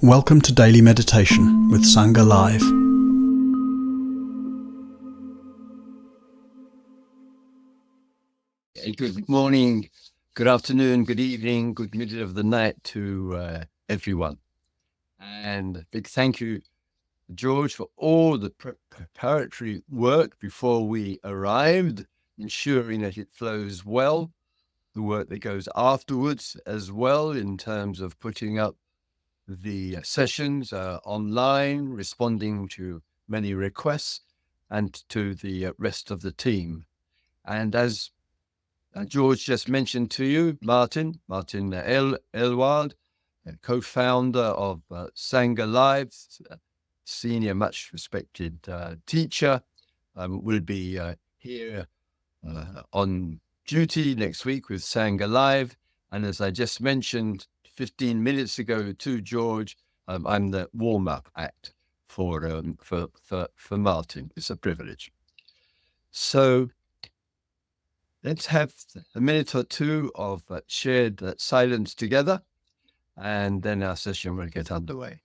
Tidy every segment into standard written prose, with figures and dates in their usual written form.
Welcome to Daily Meditation with Sangha Live. Good morning, good afternoon, good evening, good middle of the night to everyone. And a big thank you, George, for all the preparatory work before we arrived, ensuring that it flows well, the work that goes afterwards as well in terms of putting up the sessions online, responding to many requests, and to the rest of the team. And as George just mentioned to you, Martin Elward, co-founder of Sangha Live, senior, much respected teacher, will be here on duty next week with Sangha Live. And as I just mentioned 15 minutes ago to George, I'm the warm-up act for Martin. It's a privilege. So let's have a minute or two of shared silence together, and then our session will get underway.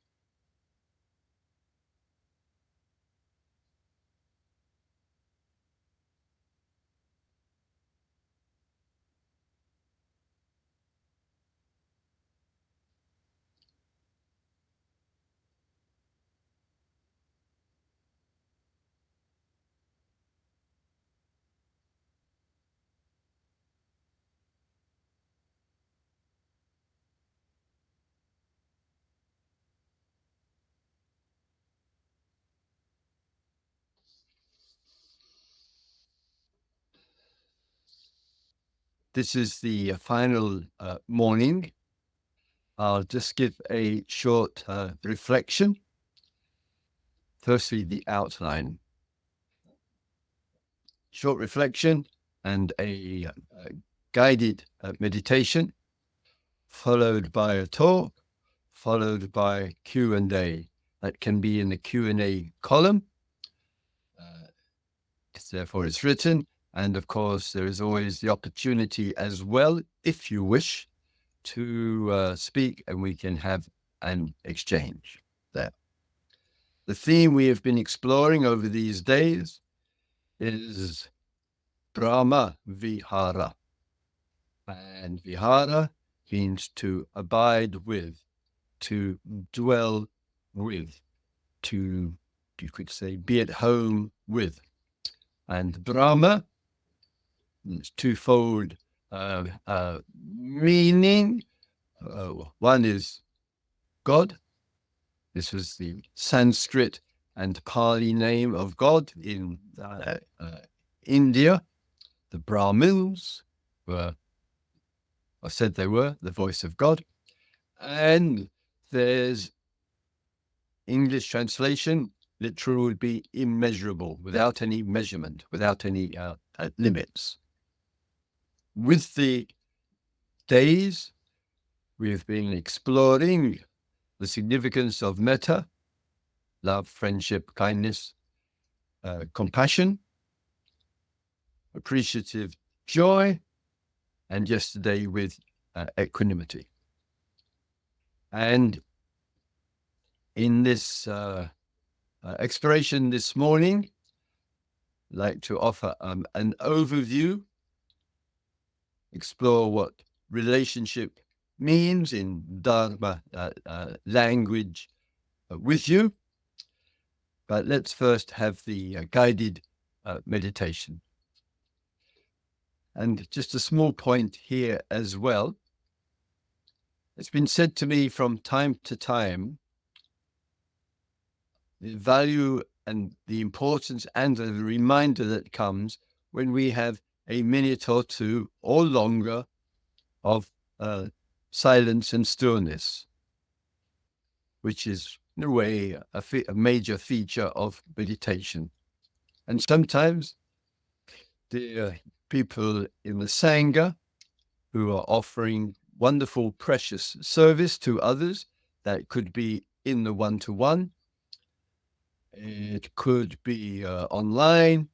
This is the final morning. I'll just give a short reflection. Firstly, the outline. Short reflection and a guided meditation, followed by a talk, followed by Q&A. That can be in the Q&A column. Therefore, it's written. And of course, there is always the opportunity as well, if you wish, to speak, and we can have an exchange there. The theme we have been exploring over these days is Brahma Vihara. And Vihara means to abide with, to dwell with, to, you could say, be at home with. And Brahma is twofold meaning. One is God. This was the Sanskrit and Pali name of God in India. The Brahmins were, or said they were, the voice of God. And there's English translation, literal would be immeasurable, without any measurement, without any limits. With the days, we have been exploring the significance of metta, love, friendship, kindness, compassion, appreciative joy, and yesterday with equanimity. And in this exploration this morning, I'd like to offer an overview, explore what relationship means in Dharma language with you. But let's first have the guided meditation. And just a small point here as well. It's been said to me from time to time, the value and the importance and the reminder that comes when we have a minute or two or longer of silence and stillness, which is in a way a major feature of meditation. And sometimes the people in the Sangha who are offering wonderful, precious service to others, that could be in the one-to-one, it could be online,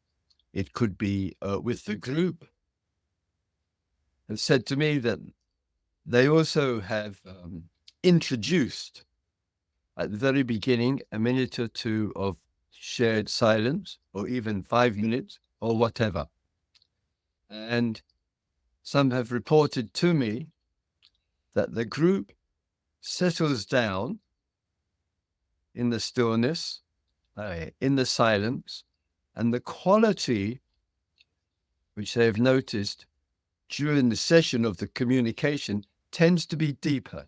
it could be with the group, have said to me that they also have introduced at the very beginning, a minute or two of shared silence, or even 5 minutes, or whatever. And some have reported to me that the group settles down in the stillness, in the silence, and the quality which they have noticed during the session of the communication tends to be deeper.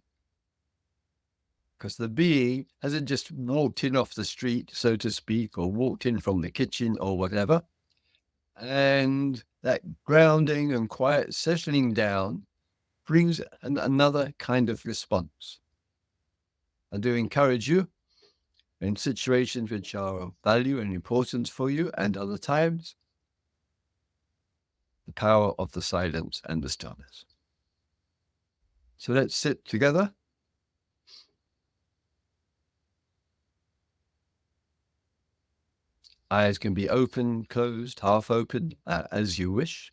Because the being hasn't just walked in off the street, so to speak, or walked in from the kitchen or whatever. And that grounding and quiet settling down brings another kind of response. I do encourage you, in situations which are of value and importance for you, and other times, the power of the silence and the stillness. So let's sit together. Eyes can be open, closed, half open, as you wish.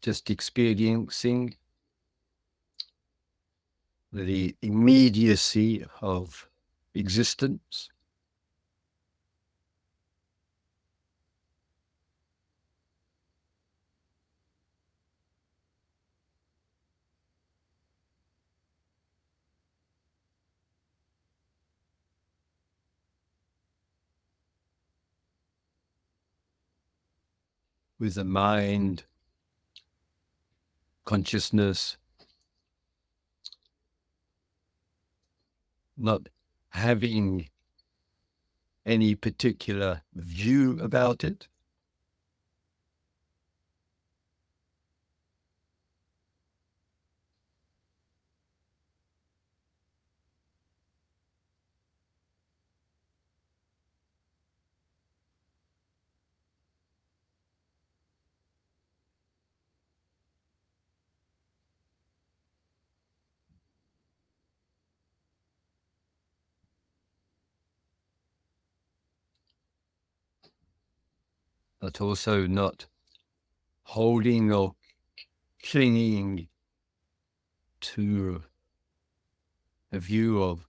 Just experiencing the immediacy of existence. With the mind, consciousness, not having any particular view about it. But also not holding or clinging to a view of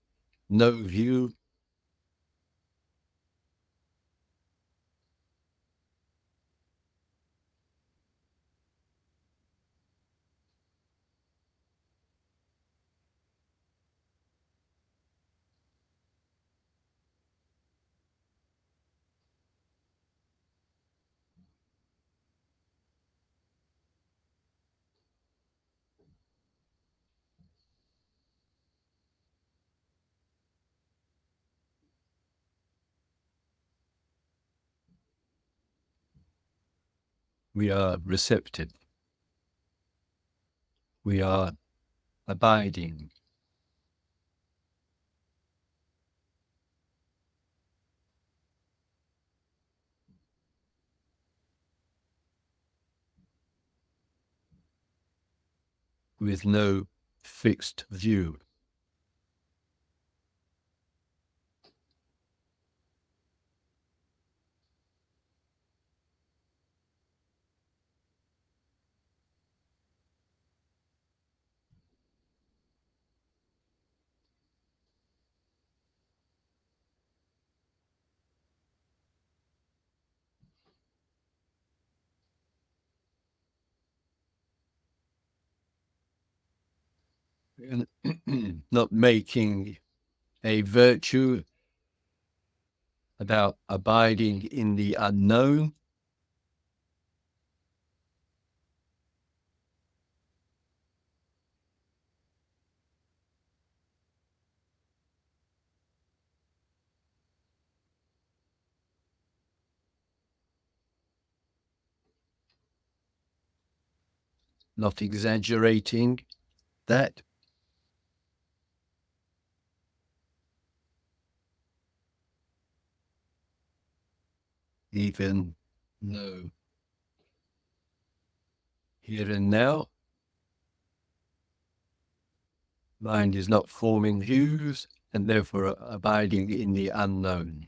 no view. We are receptive. We are abiding. With no fixed view. Not making a virtue about abiding in the unknown. not exaggerating that. Even though here and now, mind is not forming views and therefore abiding in the unknown.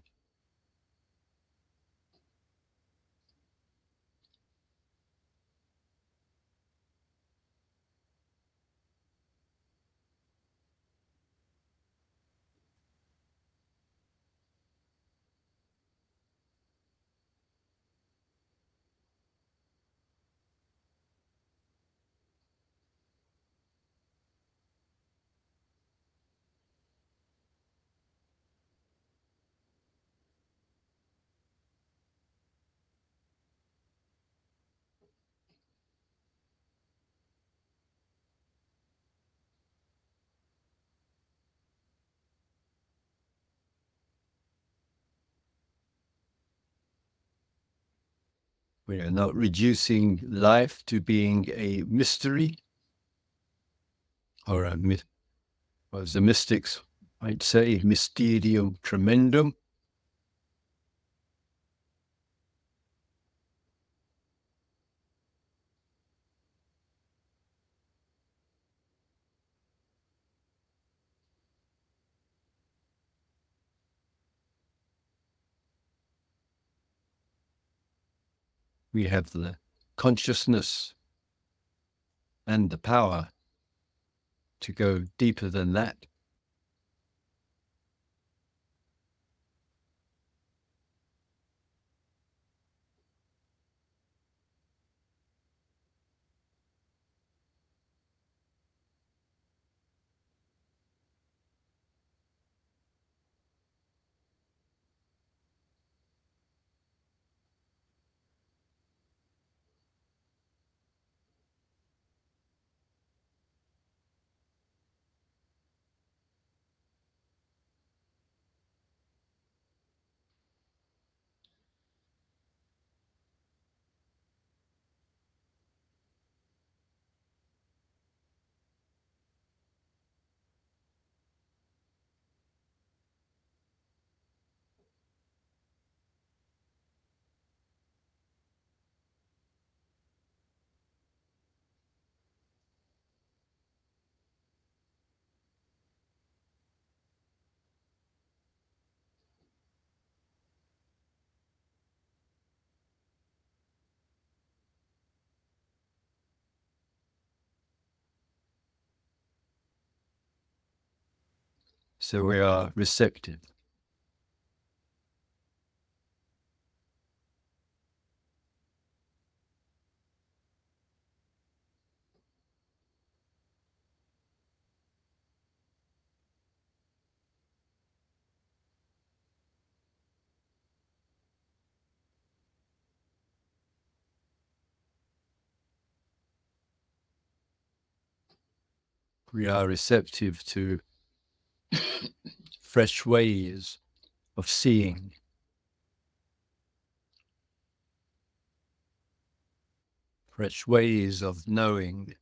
We are not reducing life to being a mystery or a myth, as the mystics might say, mysterium tremendum. We have the consciousness and the power to go deeper than that. So we are receptive. We are receptive to fresh ways of seeing, fresh ways of knowing,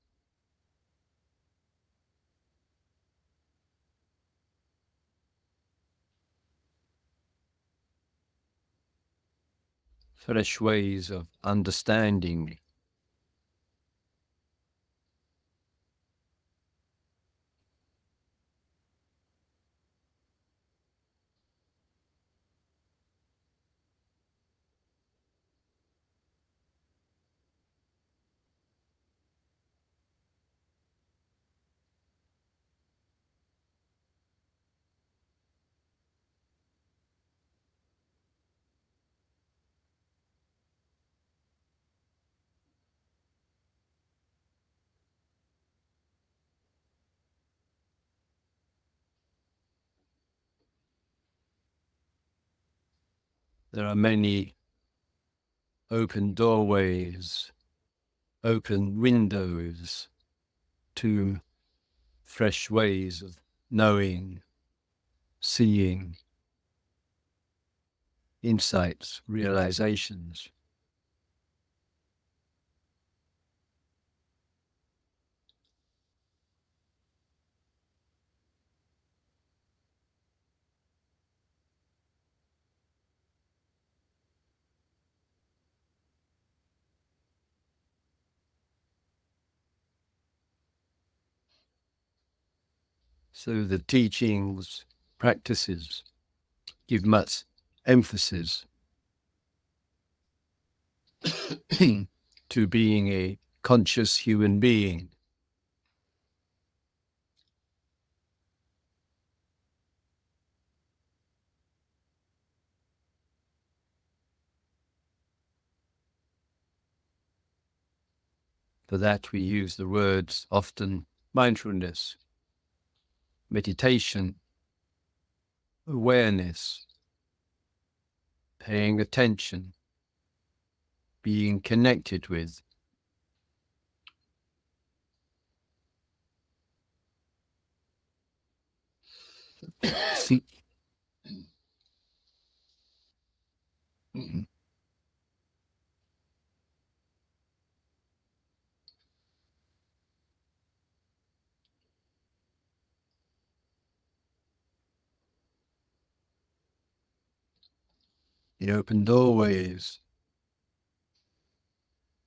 fresh ways of understanding. There are many open doorways, open windows to fresh ways of knowing, seeing, insights, realizations. So the teachings, practices give much emphasis to being a conscious human being. For that we use the words often mindfulness, meditation, awareness, paying attention, being connected with. The open doorways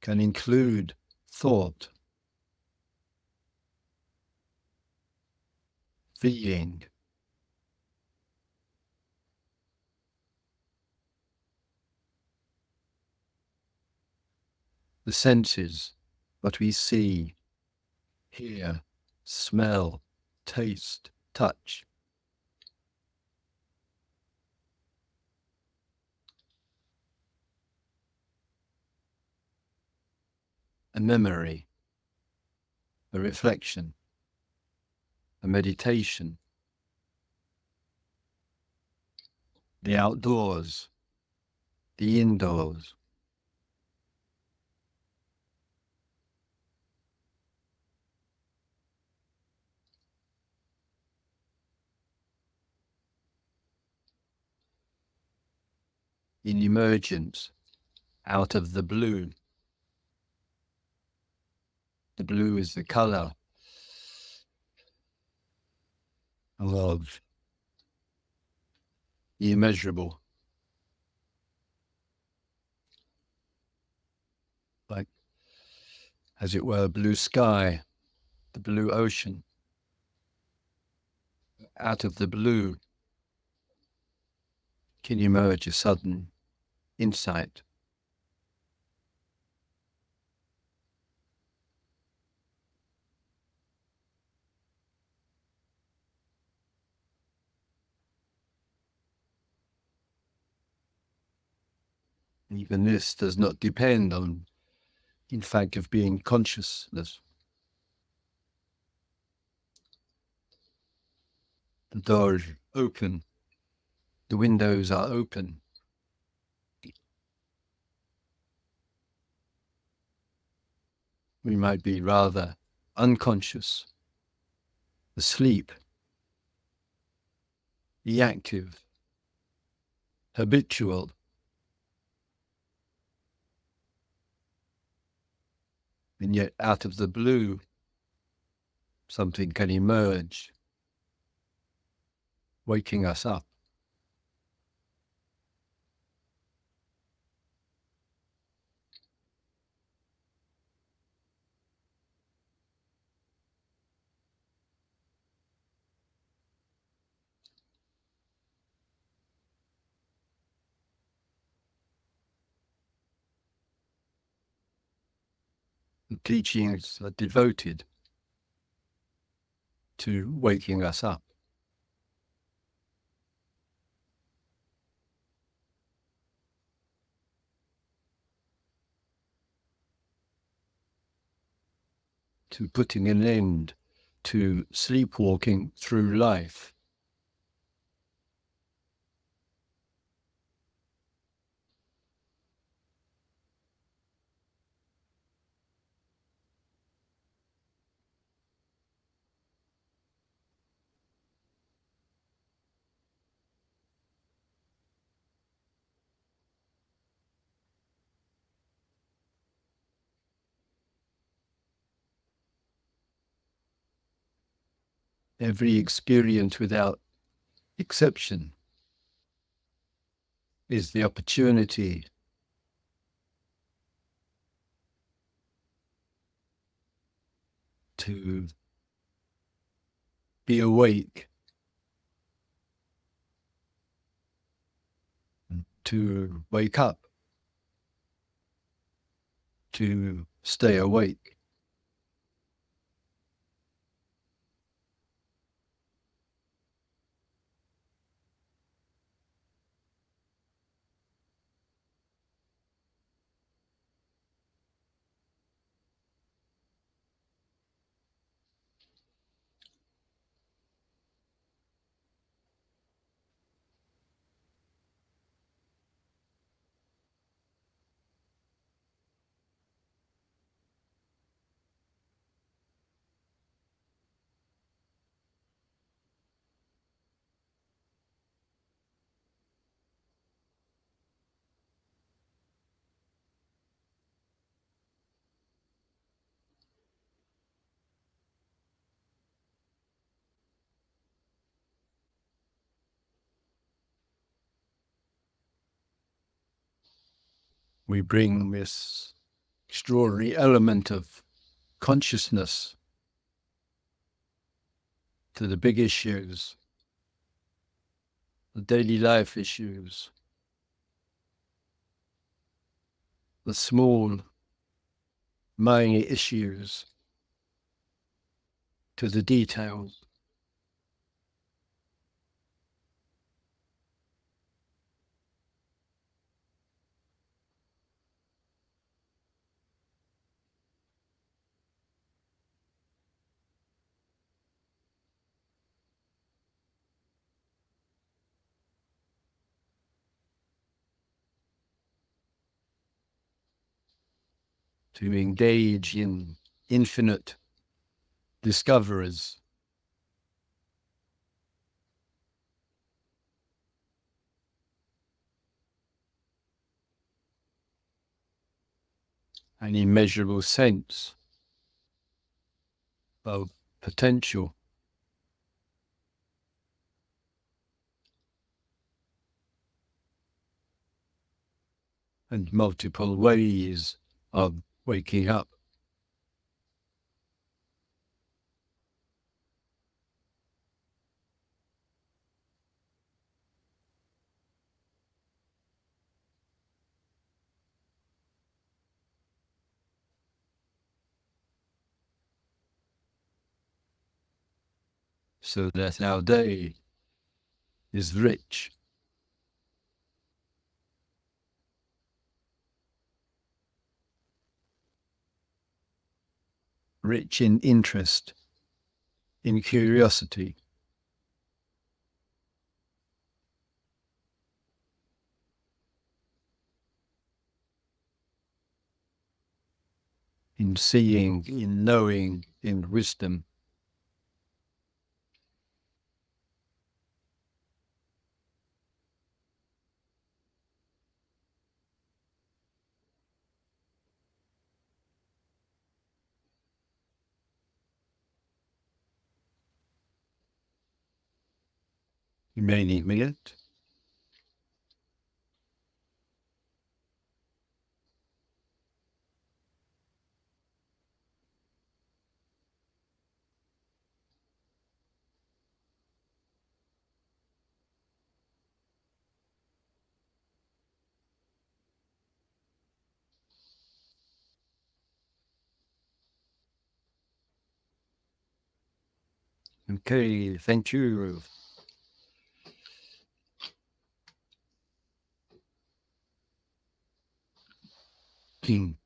can include thought, feeling, the senses, what we see, hear, smell, taste, touch. A memory, a reflection, a meditation, the outdoors, the indoors. In emergence, out of the blue. The blue is the color of the immeasurable. Like, as it were, blue sky, the blue ocean. Out of the blue can emerge a sudden insight. Even this does not depend on, in fact, of being consciousness. The doors open, the windows are open. We might be rather unconscious, asleep, reactive, habitual. And yet out of the blue, something can emerge, waking us up. The teachings are devoted to waking us up. To putting an end to sleepwalking through life. Every experience without exception is the opportunity to be awake, to wake up, to stay awake. We bring this extraordinary element of consciousness to the big issues, the daily life issues, the small minor issues, to the details. To engage in infinite discoveries. An immeasurable sense of potential. And multiple ways of waking up. So that our day is rich. Rich in interest, in curiosity. In seeing, in knowing, in wisdom. Many minutes. Okay, thank you. King.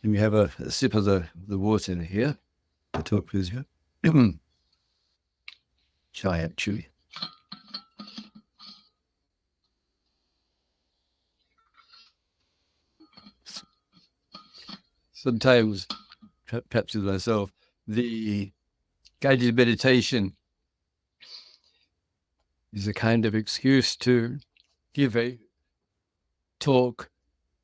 Let me have a sip of the water in here to talk with you. Chai, actually. Sometimes, perhaps with myself, the guided meditation is a kind of excuse to give a talk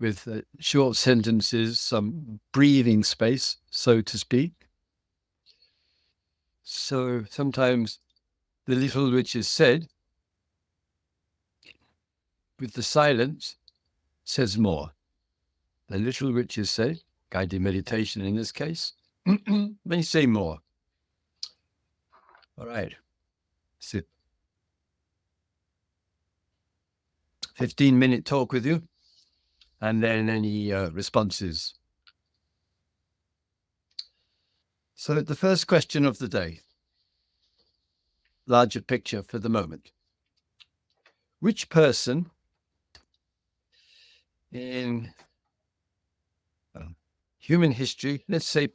with short sentences, some breathing space, so to speak. So sometimes the little which is said with the silence says more. The little which is said, guided meditation in this case, may say more. All right. Sit. 15-minute talk with you, and then any responses. So the first question of the day, larger picture for the moment. Which person in human history, let's say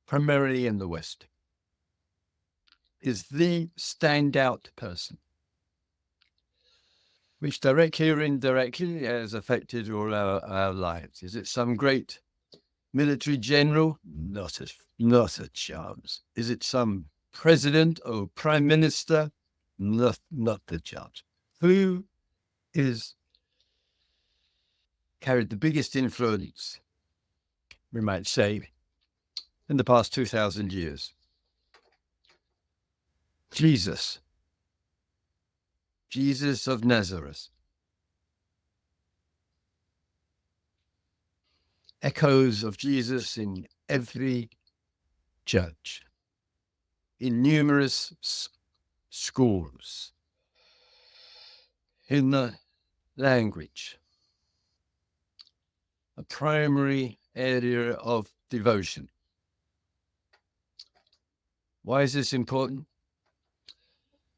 primarily in the West, is the standout person, which directly or indirectly has affected all our lives? Is it some great military general? Not a chance. Is it some president or prime minister? Not the chance. Who is carried the biggest influence, we might say, in the past 2,000 years? Jesus. Jesus of Nazareth. Echoes of Jesus in every church, in numerous schools, in the language, a primary area of devotion. Why is this important?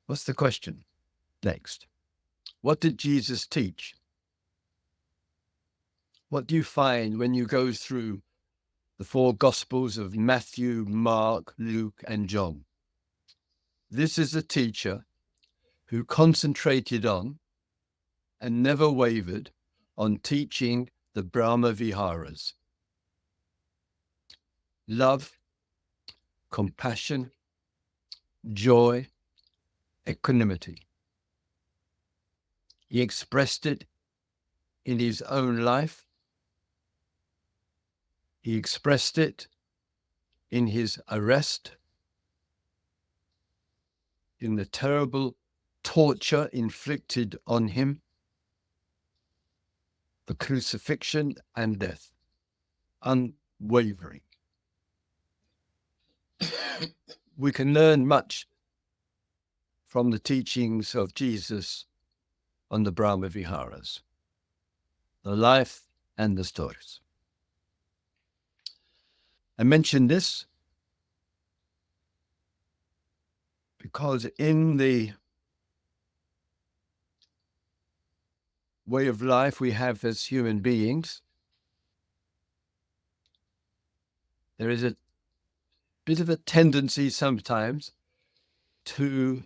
What's the question next? What did Jesus teach? What do you find when you go through the four Gospels of Matthew, Mark, Luke, and John? This is a teacher who concentrated on and never wavered on teaching the Brahma Viharas. Love, compassion, joy, equanimity. He expressed it in his own life. He expressed it in his arrest, in the terrible torture inflicted on him, the crucifixion and death, unwavering. We can learn much from the teachings of Jesus on the Brahma Viharas, the life and the stories. I mention this because in the way of life we have as human beings, there is a bit of a tendency sometimes to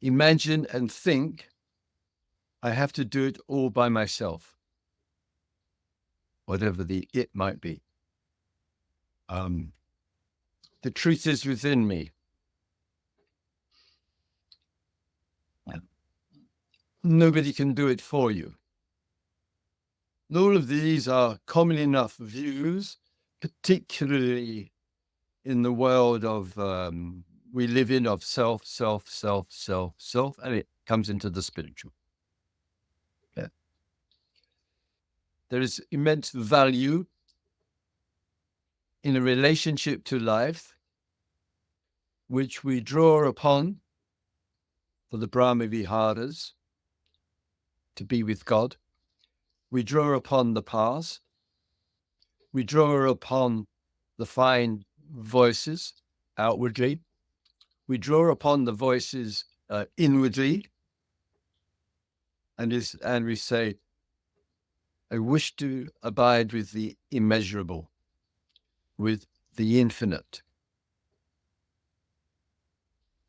imagine and think, I have to do it all by myself, whatever the it might be. The truth is within me. Nobody can do it for you. All of these are common enough views, particularly in the world of we live in, of self, and it comes into the spiritual. Yeah. There is immense value in a relationship to life, which we draw upon for the Brahma Viharas, to be with God. We draw upon the past. We draw upon the fine voices outwardly. We draw upon the voices inwardly. And we say, I wish to abide with the immeasurable, with the infinite.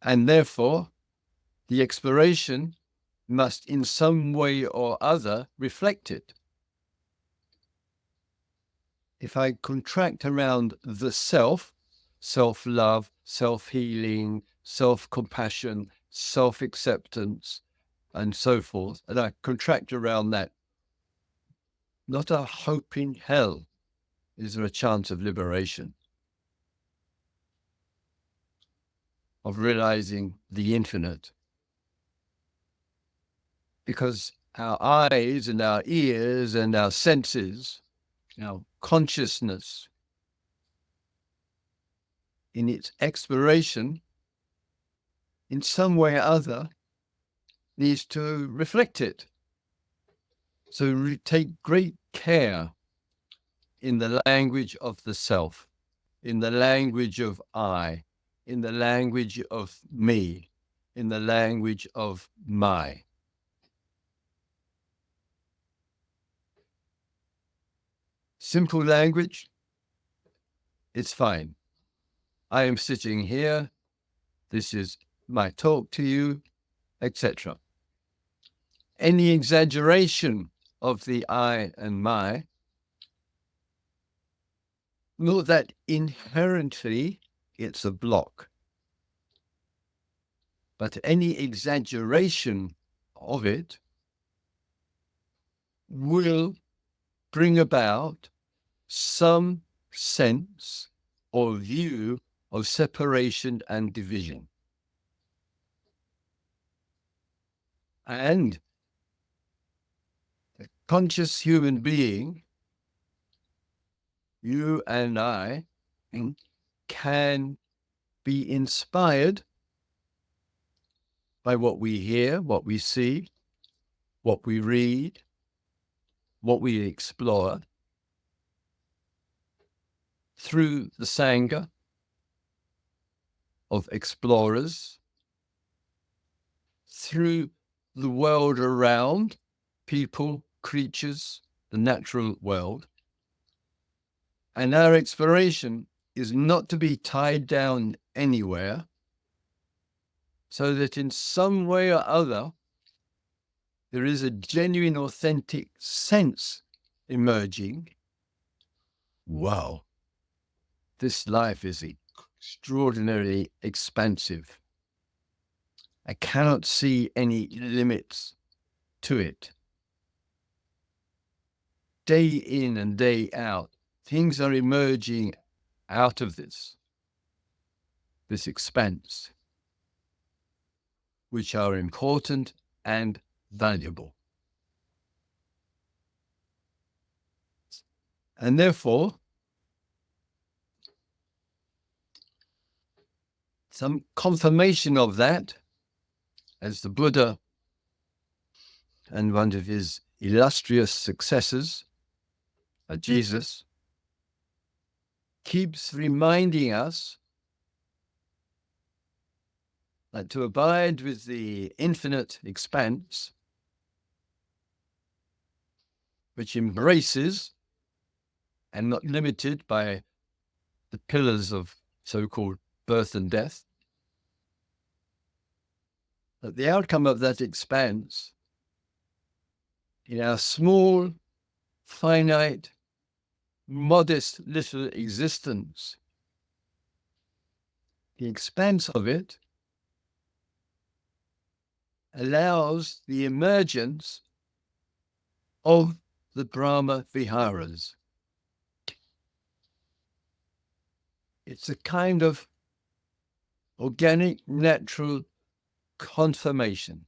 And therefore, the exploration must in some way or other reflect it. If I contract around the self, self-love, self-healing, self-compassion, self-acceptance, and so forth, and I contract around that, not a hope in hell is there a chance of liberation, of realizing the infinite. Because our eyes and our ears and our senses, our consciousness, in its exploration, in some way or other, needs to reflect it. So take great care in the language of the self, in the language of I, in the language of me, in the language of my. Simple language, it's fine. I am sitting here, this is my talk to you, etc. Any exaggeration of the I and my, know that inherently it's a block. But any exaggeration of it will bring about some sense or view of separation and division. And a conscious human being, you and I, can be inspired by what we hear, what we see, what we read, what we explore through the Sangha of explorers, through the world around, people, creatures, the natural world. And our exploration is not to be tied down anywhere, so that in some way or other, there is a genuine, authentic sense emerging. Wow, this life is extraordinarily expansive. I cannot see any limits to it. Day in and day out, things are emerging out of this expanse, which are important and valuable. And therefore, some confirmation of that, as the Buddha and one of his illustrious successors, Jesus, keeps reminding us that to abide with the infinite expanse, which embraces and not limited by the pillars of so-called birth and death, that the outcome of that expanse in our small, finite, modest little existence, the expanse of it allows the emergence of the Brahma Viharas. It's a kind of organic, natural confirmation.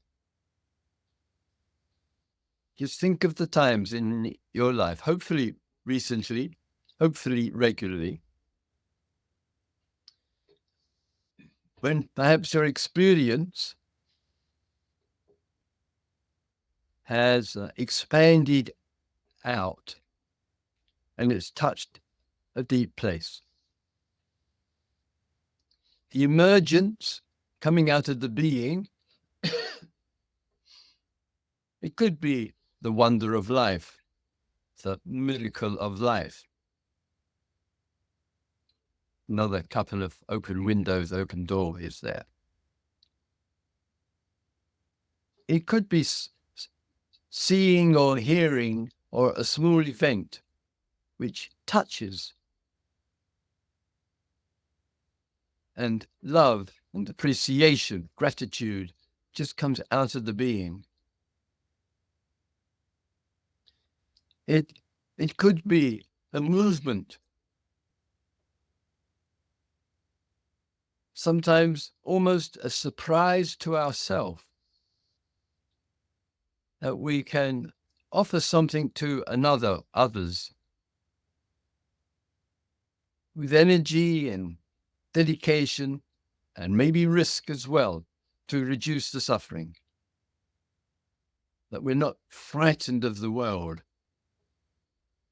Just think of the times in your life, hopefully recently, hopefully regularly, when perhaps your experience has expanded out and it's touched a deep place. The emergence coming out of the being, it could be the wonder of life, the miracle of life. Another couple of open windows, open door is there. It could be seeing or hearing or a small event which touches, and love and appreciation, gratitude just comes out of the being. It could be a movement, sometimes almost a surprise to ourselves, that we can offer something to others, with energy and dedication and maybe risk as well, to reduce the suffering, that we're not frightened of the world.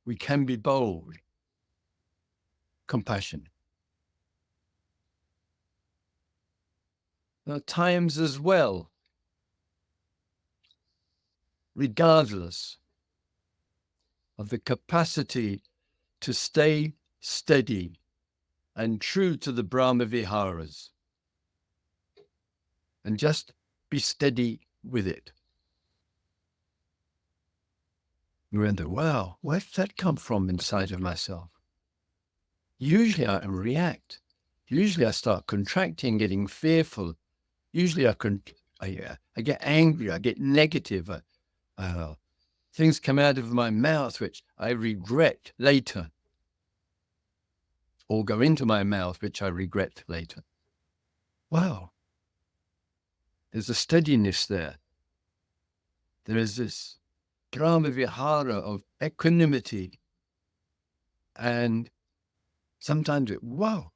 We can be bold, compassion. There are times as well, regardless of the capacity to stay steady and true to the Brahma Viharas, and just be steady with it. You wonder, wow, where did that come from inside of myself? Usually I react. Usually I start contracting, getting fearful. Usually I get angry, I get negative. Things come out of my mouth which I regret later, or go into my mouth which I regret later. Wow. There's a steadiness there. There is this Brahma Vihara of equanimity. And sometimes wow,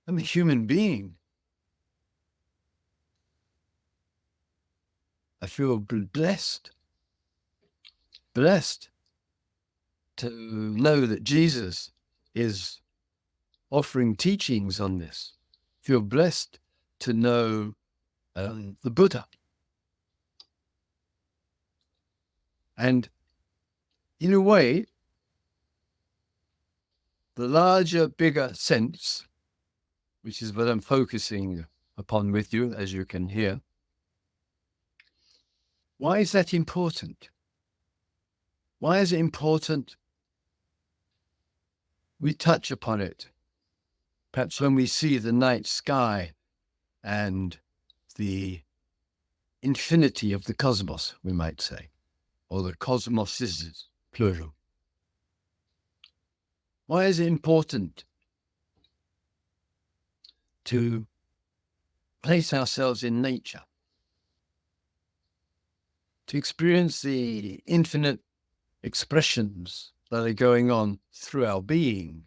I'm a human being. I feel blessed to know that Jesus is offering teachings on this. I feel blessed to know the Buddha. And in a way, the larger, bigger sense, which is what I'm focusing upon with you, as you can hear. Why is that important? Why is it important? We touch upon it, perhaps when we see the night sky and the infinity of the cosmos, we might say, or the cosmoses, plural. Why is it important to place ourselves in nature, to experience the infinite expressions that are going on through our being?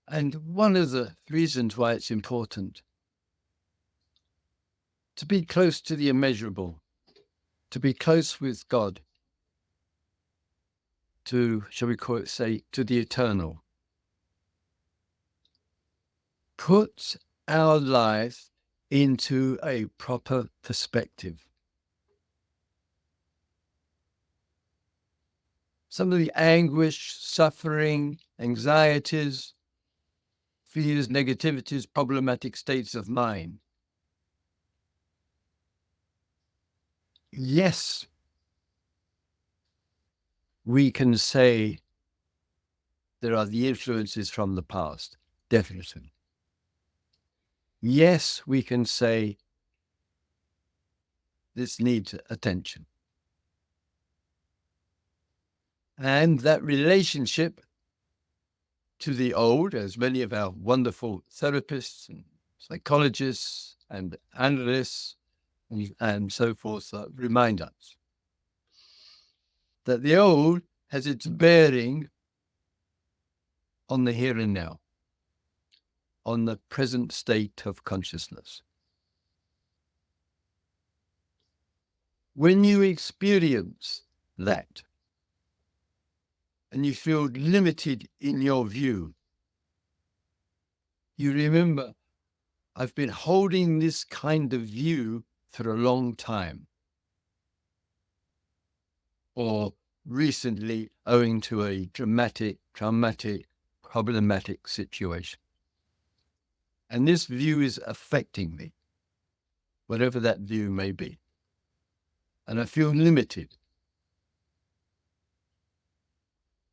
And one of the reasons why it's important to be close to the immeasurable, to be close with God, to, shall we call it, say, to the eternal, puts our life into a proper perspective. Some of the anguish, suffering, anxieties, fears, negativities, problematic states of mind. Yes, we can say there are the influences from the past, definitely. Yes, we can say this needs attention. And that relationship to the old, as many of our wonderful therapists and psychologists and analysts and so forth remind us, that the old has its bearing on the here and now, on the present state of consciousness. When you experience that, and you feel limited in your view, you remember, I've been holding this kind of view for a long time, or recently owing to a dramatic, traumatic, problematic situation. And this view is affecting me, whatever that view may be. And I feel limited.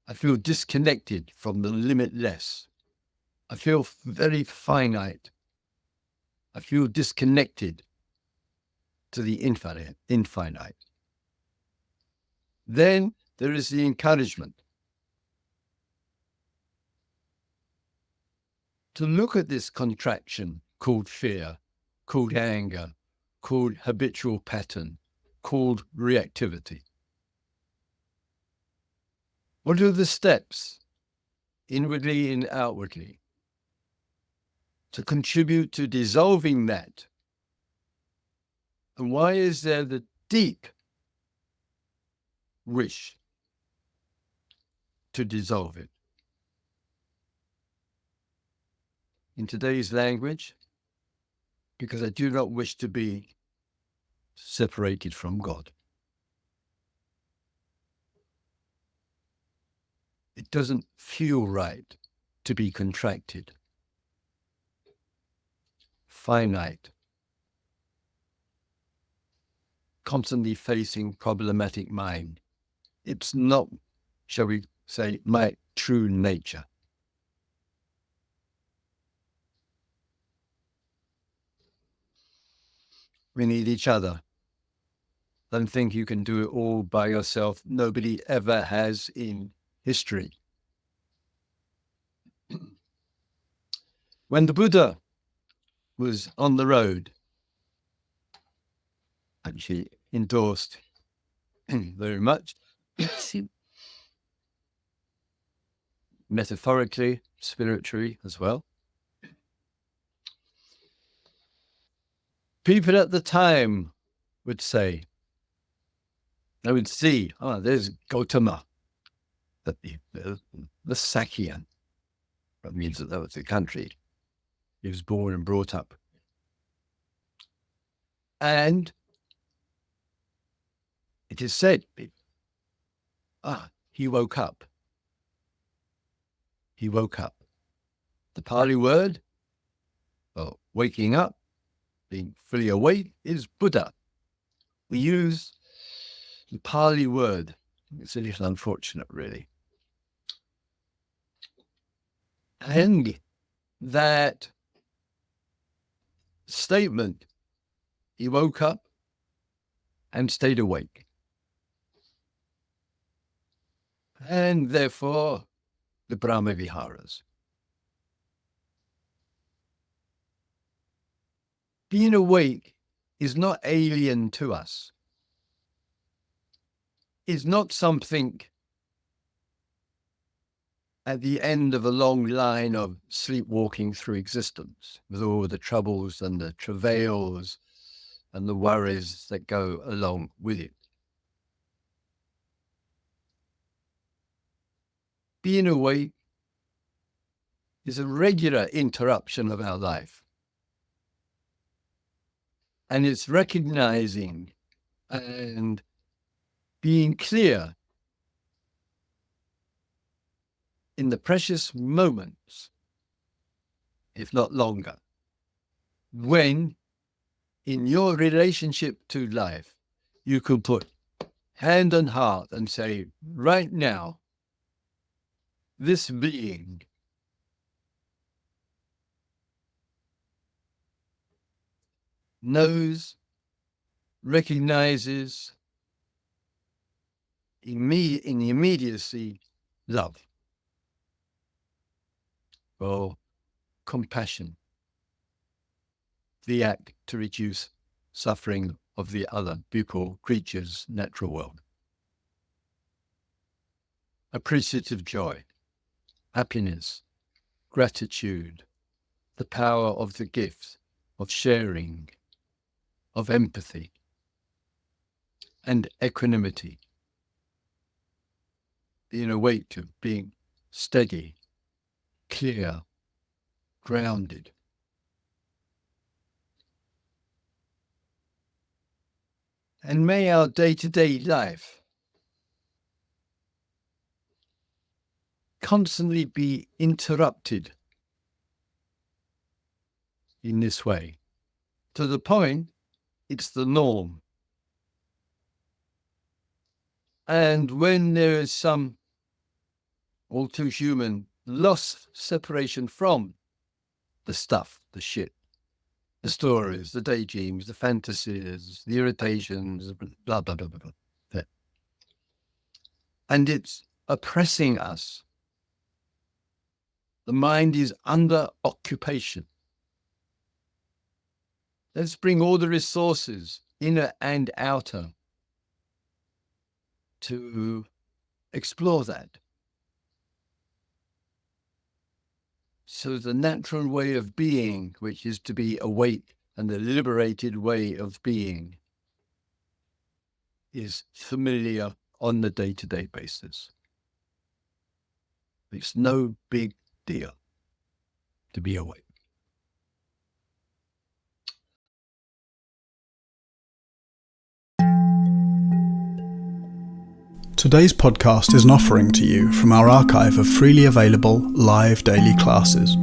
I feel disconnected from the limitless. I feel very finite. I feel disconnected to the infinite. Then there is the encouragement to look at this contraction called fear, called anger, called habitual pattern, called reactivity. What are the steps inwardly and outwardly, to contribute to dissolving that. And why is there the deep wish to dissolve it? In today's language, because I do not wish to be separated from God. It doesn't feel right to be contracted, finite, constantly facing problematic mind. It's not, shall we say, my true nature. We need each other. Don't think you can do it all by yourself. Nobody ever has in history. When the Buddha was on the road, and she endorsed very much, metaphorically, spiritually as well. People at the time would say, they would see, oh, there's Gautama, the Sakyan. That means that was the country he was born and brought up. And it is said, he woke up. He woke up. The Pali word for waking up, being fully awake, is Buddha. We use the Pali word. It's a little unfortunate, really. And that statement, he woke up and stayed awake. And therefore, the Brahma Viharas. Being awake is not alien to us. It's not something at the end of a long line of sleepwalking through existence with all the troubles and the travails and the worries that go along with it. Being awake is a regular interruption of our life. And it's recognizing and being clear in the precious moments, if not longer, when in your relationship to life, you could put hand on heart and say, right now, this being knows, recognizes in the immediacy love or compassion, the act to reduce suffering of the other people, creatures, natural world. Appreciative joy, happiness, gratitude, the power of the gift of sharing, of empathy, and equanimity. Being awake to being steady, clear, grounded. And may our day-to-day life constantly be interrupted in this way, to the point it's the norm. And when there is some all too human lost separation from the stuff, the shit, the stories, the daydreams, the fantasies, the irritations, blah, blah, blah, blah, blah. And it's oppressing us. The mind is under occupation. Let's bring all the resources, inner and outer, to explore that. So the natural way of being, which is to be awake, and the liberated way of being is familiar on the day-to-day basis. It's no big deal to be awake. Today's podcast is an offering to you from our archive of freely available live daily classes.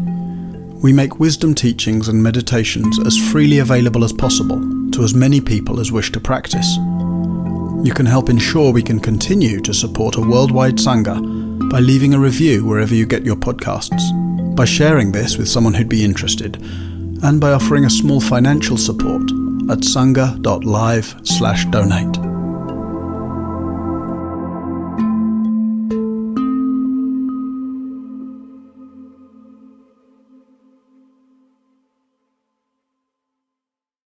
We make wisdom teachings and meditations as freely available as possible to as many people as wish to practice. You can help ensure we can continue to support a worldwide Sangha by leaving a review wherever you get your podcasts, by sharing this with someone who'd be interested, and by offering a small financial support at sangha.live/donate.